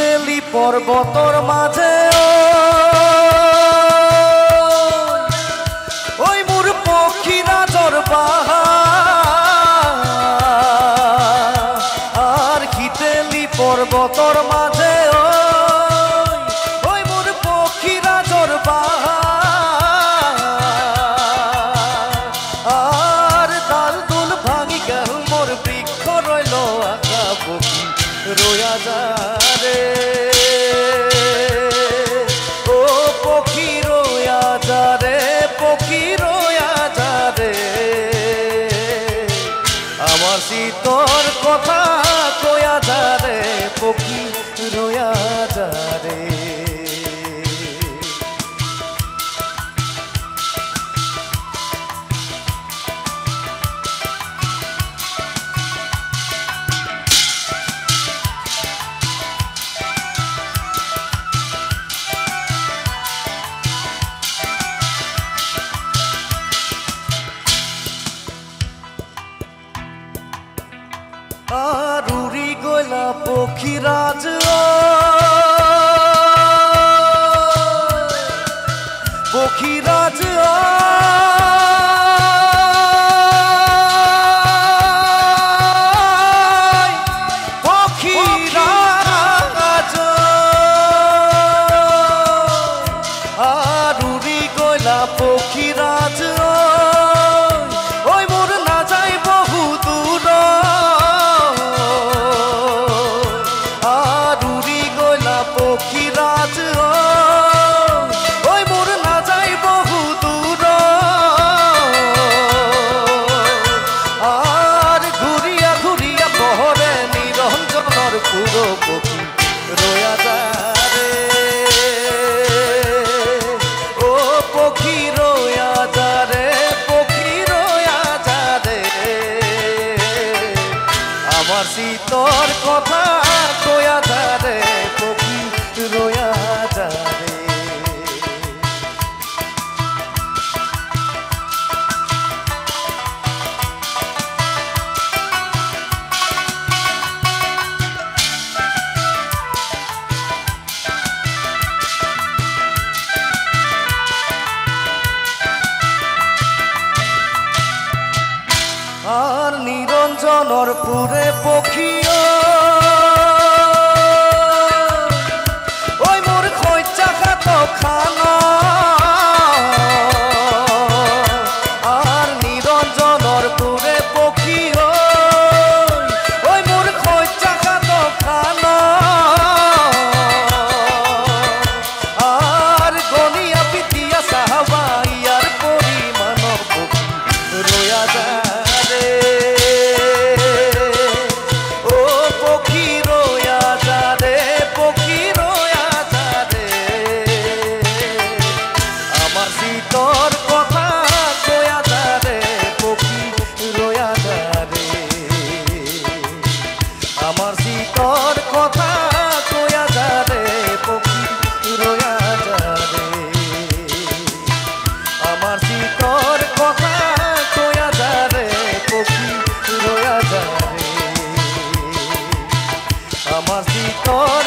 তেলি পর্বতর মাঝে ওই মোর পক্ষীরা জর আর খিতেলি পর্বতর মাঝে ওই মোর পক্ষীরা জর আর ডাল দুল ভাঙি গেল মোর বৃক্ষ রইল আঁকা পক্ষী রোয়া যারে ও পক্ষী রোয়া যারে পক্ষী রোয়া যারে আমার শীতর কথা কয়া যারে পক্ষী রোয়া যারে আর উড়ি গলা পক্ষীরাজ পক্ষীরাজ পক্ষীরাজ আর উড়ি গলা পক্ষীরাজ ওই মোর না যাই বহু দূর পক্ষীরাজ ওই মোর না যাই বহু দূর আর ঘুরিয়া ঘুরিয়া বহরে নিরঞ্জনর পুরো পক্ষী রোয়া যারে ও পক্ষী রোয়া যারে পক্ষী রোয়া যারে আমার শীতর কথা কয়া যারে পক্ষী রোয়া যারে আর নিরঞ্জনর পুরে পক্ষী ওই মোর খৈচা খাত খানা আর নিরঞ্জনর পুরে পক্ষী ওই মোর খৈচা খাত খানা আর গনিয়া পিতিয়া সাহাবাইয়ার পরিমাণ পক্ষী রোয়া যায় আমার শীতর কথা কয়া যারে পক্ষী রোয়া যারে আমার শীতর কথা কয়া যারে পক্ষী রোয়া যারে আমার শীতর